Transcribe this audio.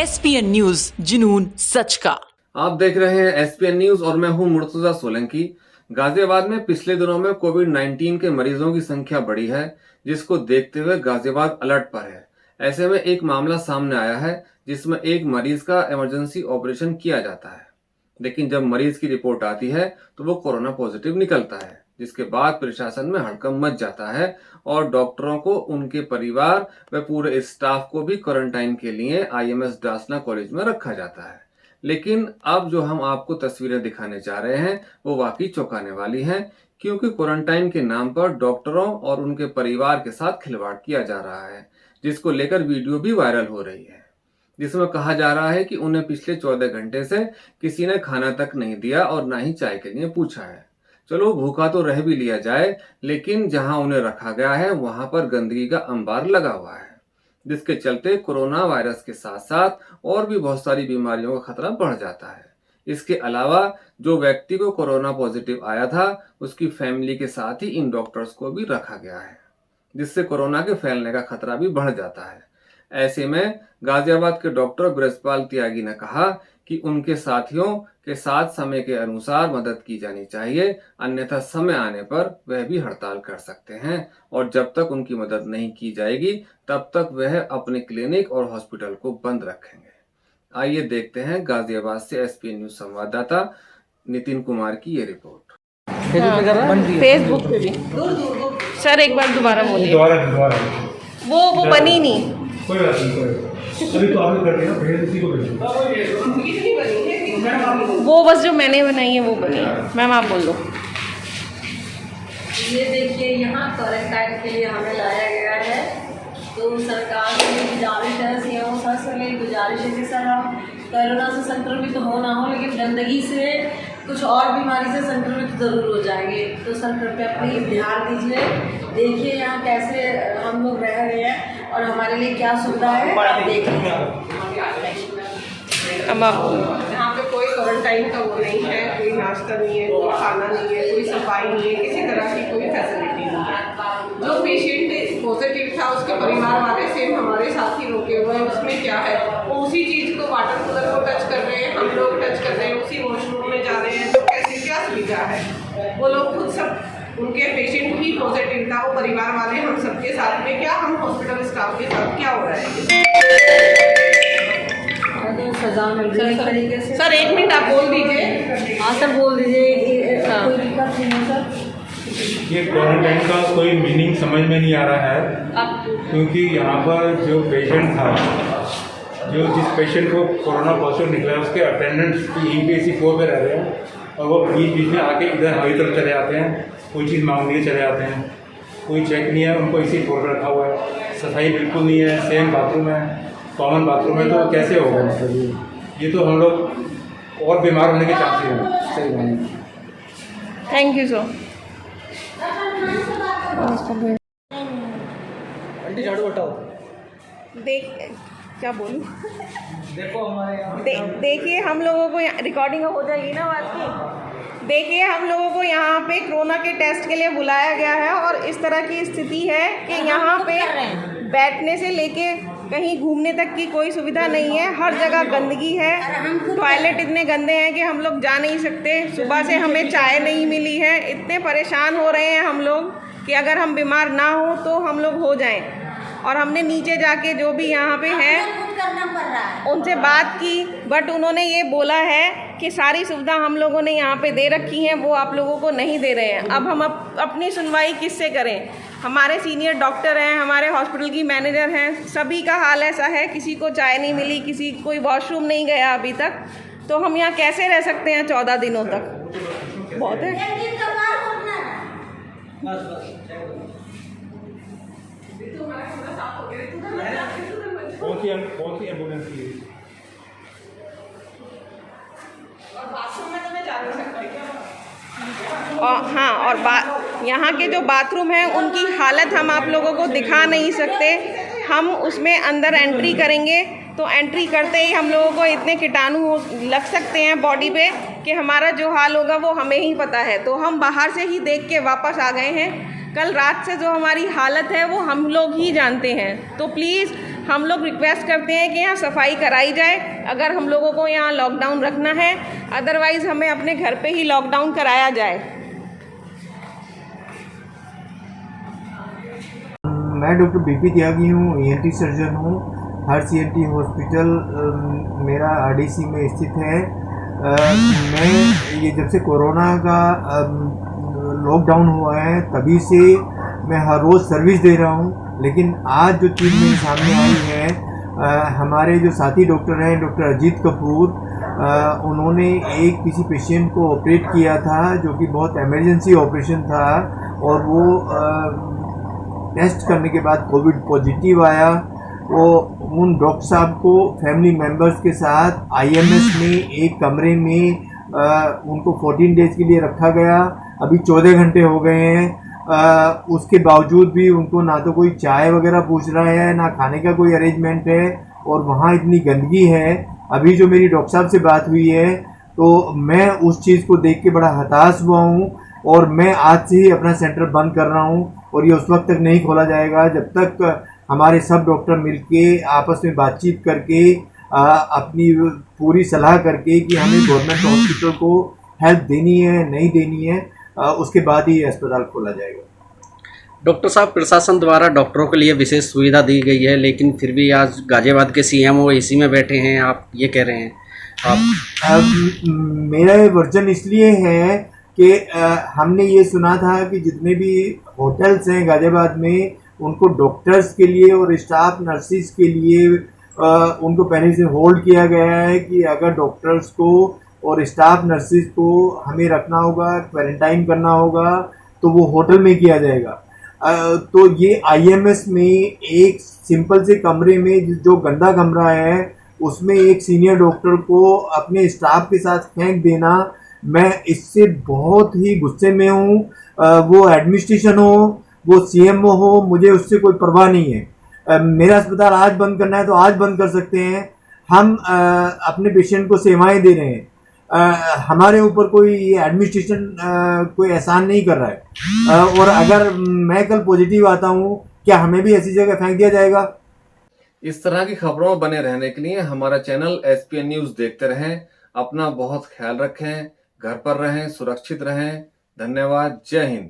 SPN news, जुनून सच का। आप देख रहे हैं SPN न्यूज और मैं हूं मुर्तजा सोलंकी। गाजियाबाद में पिछले दिनों में कोविड-19 के मरीजों की संख्या बढ़ी है, जिसको देखते हुए गाजियाबाद अलर्ट पर है। ऐसे में एक मामला सामने आया है जिसमें एक मरीज का इमरजेंसी ऑपरेशन किया जाता है, लेकिन जब मरीज की रिपोर्ट आती है तो वो कोरोना पॉजिटिव निकलता है, जिसके बाद प्रशासन में हड़कंप मच जाता है और डॉक्टरों को, उनके परिवार व पूरे स्टाफ को भी क्वारंटाइन के लिए IMS डासना कॉलेज में रखा जाता है। लेकिन अब जो हम आपको तस्वीरें दिखाने जा रहे हैं वो वाकई चौंकाने वाली हैं, क्योंकि क्वारंटाइन के नाम पर डॉक्टरों और उनके परिवार के साथ खिलवाड़ किया जा रहा है, जिसको लेकर वीडियो भी वायरल हो रही है, जिसमें कहा जा रहा है कि उन्हें पिछले 14 घंटे से किसी ने खाना तक नहीं दिया और ना ही चाय के लिए पूछा है। चलो भूखा तो रह भी लिया जाए, लेकिन जहां उन्हें रखा गया है वहां पर गंदगी का अंबार लगा हुआ है, जिसके चलते कोरोना वायरस के साथ साथ और भी बहुत सारी बीमारियों का खतरा बढ़ जाता है। इसके अलावा जो व्यक्ति को कोरोना पॉजिटिव आया था उसकी फैमिली के साथ ही इन डॉक्टर्स को भी रखा गया है, जिससे कोरोना के फैलने का खतरा भी बढ़ जाता है। ऐसे में गाजियाबाद के डॉक्टर ब्रजपाल त्यागी ने कहा कि उनके साथियों के साथ समय के अनुसार मदद की जानी चाहिए, अन्यथा समय आने पर वह भी हड़ताल कर सकते हैं और जब तक उनकी मदद नहीं की जाएगी तब तक वह अपने क्लिनिक और हॉस्पिटल को बंद रखेंगे। आइए देखते हैं गाजियाबाद से SPN न्यूज संवाददाता नितिन कुमार की ये रिपोर्ट। फेसबुक पे भी सर एक बार दोबारा बोलिए। वो बनी नहीं। कोई बात नहीं, अभी तो आपने कर दिया, भेज उसी को भेजो। वो बस जो मैंने बनाई है वो बनी है। मैम आप बोल दो। ये देखिए, यहाँ क्वारंटाइन के लिए हमें लाया गया है, तो सरकार से गुजारिश है, CMO सर से मेरी गुजारिश है कि सर हम कोरोना से संक्रमित हो ना हो, लेकिन गंदगी से कुछ और बीमारी से संक्रमित ज़रूर हो जाएंगे, तो सर कृपया प्लीज़ ध्यान दीजिए। देखिए यहाँ कैसे हम लोग रह रहे हैं और हमारे लिए क्या सुविधा है, आप देखिए। अब आप यहाँ पे कोई क्वारंटाइन का वो नहीं है, कोई नाश्ता नहीं है, कोई खाना नहीं है, कोई सफाई नहीं है, किसी तरह की कोई फैसिलिटी नहीं है। जो पेशेंट पॉजिटिव था उसके परिवार वाले सेम हमारे साथ ही रोके हुए हैं। उसमें क्या है, वो उसी चीज़ को वाटर कूलर को टच कर रहे हैं, हम लोग टच कर रहे हैं, उसी वॉशरूम में जा रहे हैं, तो कैसे क्या सुविधा है। वो लोग खुद सब, उनके पेशेंट ही पॉजिटिव था, वो परिवार वाले हम सबके साथ में क्या, हम हॉस्पिटल स्टाफ के साथ क्या हो रहा है। सजा मिल रही है तरीके से। सर एक मिनट आप बोल दीजिए। हाँ सर बोल दीजिए। कोई दिक्कत नहीं है सर। ये क्वारंटाइन का कोई मीनिंग समझ में नहीं आ रहा है, क्योंकि यहाँ पर जो पेशेंट था, जो जिस पेशेंट को कोरोना पॉजिटिव निकला है उसके अटेंडेंट्स EPC 4 पे रह रहे हैं और वो बीच बीच में आके इधर हमारी तरफ चले आते हैं, कोई चीज़ मांगने के चले आते हैं, कोई चेक नहीं है, उनको इसी फ्लोर पर रखा हुआ है, सफाई बिल्कुल नहीं है, सेम बाथरूम है, कॉमन बाथरूम है, तो कैसे होगा। मतलब ये तो हम लोग और बीमार होने के चांसेस हैं। सही बात है। Thank you sir. आंटी झाड़ू हटाओ। देख क्या बोलूँ। देखो हमारे यहाँ देखिए हम लोगों को रिकॉर्डिंग हो जाएगी ना बात की। देखिए हम लोगों को यहाँ पे कोरोना के टेस्ट के लिए बुलाया गया है और इस तरह की स्थिति है कि यहाँ पे बैठने से लेके कहीं घूमने तक की कोई सुविधा नहीं है। हर जगह गंदगी है, टॉयलेट इतने गंदे हैं कि हम लोग जा नहीं सकते। सुबह से हमें चाय नहीं मिली है, इतने परेशान हो रहे हैं हम लोग कि अगर हम बीमार ना हो तो हम लोग हो जाएं। और हमने नीचे जाके जो भी यहाँ पे हैं उनसे बात की, बट उन्होंने ये बोला है कि सारी सुविधा हम लोगों ने यहाँ पे दे रखी हैं, वो आप लोगों को नहीं दे रहे हैं। अब हम अपनी सुनवाई किससे करें। हमारे सीनियर डॉक्टर हैं, हमारे हॉस्पिटल की मैनेजर हैं, सभी का हाल ऐसा है, किसी को चाय नहीं मिली, किसी कोई वॉशरूम नहीं गया अभी तक, तो हम यहाँ कैसे रह सकते हैं 14 दिनों तक। बहुत है। कौन सी एम्बुलेंस की है? और बाथरूम में तो मैं जा नहीं सकती क्या? और हाँ, और यहाँ के जो बाथरूम हैं उनकी हालत हम आप लोगों को दिखा नहीं सकते। हम उसमें अंदर एंट्री करेंगे तो एंट्री करते ही हम लोगों को इतने कीटाणु लग सकते हैं बॉडी पे कि हमारा जो हाल होगा वो हमें ही पता है। तो हम बाहर से ही देख के वापस आ गए हैं। कल रात से जो हमारी हालत है वो हम लोग ही जानते हैं। तो प्लीज़ हम लोग रिक्वेस्ट करते हैं कि यहाँ सफाई कराई जाए अगर हम लोगों को यहाँ लॉकडाउन रखना है, अदरवाइज़ हमें अपने घर पे ही लॉकडाउन कराया जाए। मैं डॉक्टर बीपी त्यागी हूँ, ईएनटी सर्जन हूँ। हर्ष ईएनटी हॉस्पिटल मेरा आरडीसी में स्थित है। मैं ये जब से कोरोना का लॉकडाउन हुआ है तभी से मैं हर रोज़ सर्विस दे रहा हूँ, लेकिन आज जो चीज़ मेरे सामने आई है, हमारे जो साथी डॉक्टर हैं डॉक्टर अजीत कपूर, उन्होंने एक किसी पेशेंट को ऑपरेट किया था जो कि बहुत इमरजेंसी ऑपरेशन था, और वो टेस्ट करने के बाद कोविड पॉजिटिव आया। वो उन डॉक्टर साहब को फैमिली मेम्बर्स के साथ आईएमएस में एक कमरे में उनको 14 डेज के लिए रखा गया। अभी 14 घंटे हो गए हैं। उसके बावजूद भी उनको ना तो कोई चाय वगैरह पूछ रहा है, ना खाने का कोई अरेंजमेंट है, और वहाँ इतनी गंदगी है। अभी जो मेरी डॉक्टर साहब से बात हुई है तो मैं उस चीज़ को देख के बड़ा हताश हुआ हूँ, और मैं आज से ही अपना सेंटर बंद कर रहा हूँ, और ये उस वक्त तक नहीं खोला जाएगा जब तक हमारे सब डॉक्टर मिलके आपस में बातचीत करके अपनी पूरी सलाह करके कि हमें गवर्नमेंट हॉस्पिटल को हेल्प देनी है नहीं देनी है, उसके बाद ही अस्पताल खोला जाएगा। डॉक्टर साहब, प्रशासन द्वारा डॉक्टरों के लिए विशेष सुविधा दी गई है, लेकिन फिर भी आज गाजियाबाद के सीएमओ एसी में बैठे हैं, आप ये कह रहे हैं। अब मेरा वर्जन इसलिए है कि हमने ये सुना था कि जितने भी होटल्स हैं गाजियाबाद में उनको डॉक्टर्स के लिए और स्टाफ नर्सिस के लिए उनको पहले से होल्ड किया गया है कि अगर डॉक्टर्स को और स्टाफ नर्सिस को हमें रखना होगा, क्वारंटाइन करना होगा, तो वो होटल में किया जाएगा। तो ये आईएमएस में एक सिंपल से कमरे में जो गंदा कमरा है उसमें एक सीनियर डॉक्टर को अपने स्टाफ के साथ फेंक देना, मैं इससे बहुत ही गुस्से में हूँ। वो एडमिनिस्ट्रेशन हो, वो सीएमओ हो, मुझे उससे कोई परवाह नहीं है। मेरा अस्पताल आज बंद करना है तो आज बंद कर सकते हैं। हम अपने पेशेंट को सेवाएं दे रहे हैं, हमारे ऊपर कोई एडमिनिस्ट्रेशन कोई एहसान नहीं कर रहा है। और अगर मैं कल पॉजिटिव आता हूँ, क्या हमें भी ऐसी जगह फेंक दिया जाएगा? इस तरह की खबरों में बने रहने के लिए हमारा चैनल एसपीएन न्यूज देखते रहें। अपना बहुत ख्याल रखें, घर पर रहें, सुरक्षित रहें। धन्यवाद। जय हिंद।